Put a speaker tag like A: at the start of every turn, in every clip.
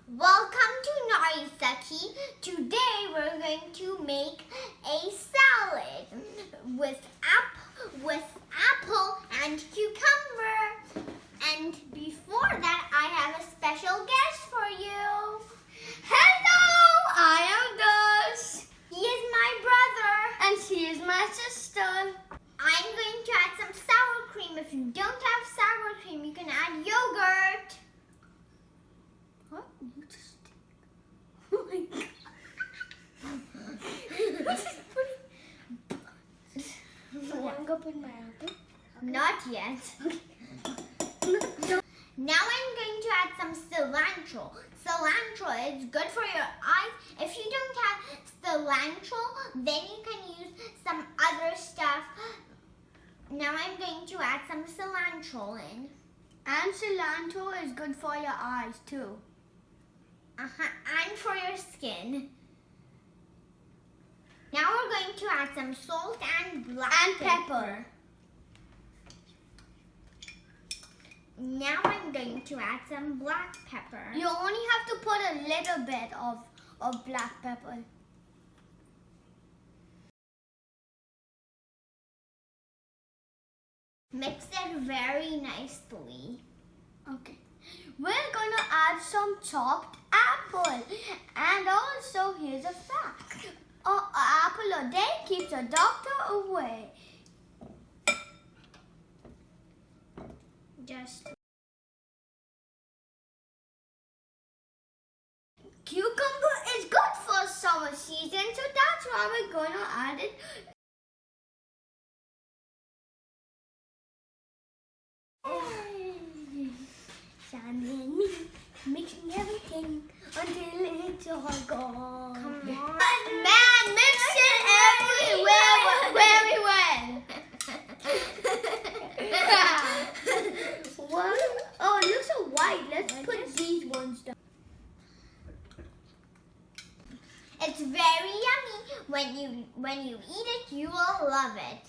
A: Welcome to Narisaki. Today we're going to make a salad with apple and cucumber. And before that, I have a special guest for you.
B: Hello, I am Gus.
A: He is my brother.
B: And she is my sister.
A: I'm going to add some sour cream. If you don't have sour cream, you can add yogurt.
B: What? You just... Oh my God. I'm going to put my apple.
A: Not yet. Now I'm going to add some cilantro. Cilantro is good for your eyes. If you don't have cilantro, then you can use some other stuff. Now I'm going to add some cilantro in.
B: And cilantro is good for your eyes too.
A: And for your skin. Now we're going to add some salt and black pepper. Now I'm going to add some black pepper.
B: You only have to put a little bit of black pepper.
A: Mix it very nicely.
B: Okay. We're gonna add some chopped apple. And also here's a fact. An apple a day keeps a doctor away. Cucumber is good for summer season, so that's why we're gonna add it. Shannon, mixing everything until it's all gone.
A: Come on.
B: Man, mix it everywhere very well. What? Oh, it looks so white. Let's put these ones down.
A: It's very yummy. When you eat it, you will love it.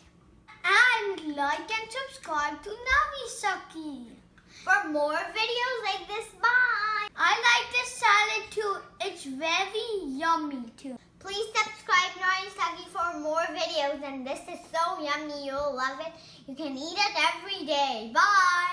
B: And like and subscribe to Narisaki.
A: For more videos like this, bye.
B: I like this salad too. It's very yummy too.
A: Please subscribe Narisaki for more videos. And this is so yummy. You'll love it. You can eat it every day. Bye.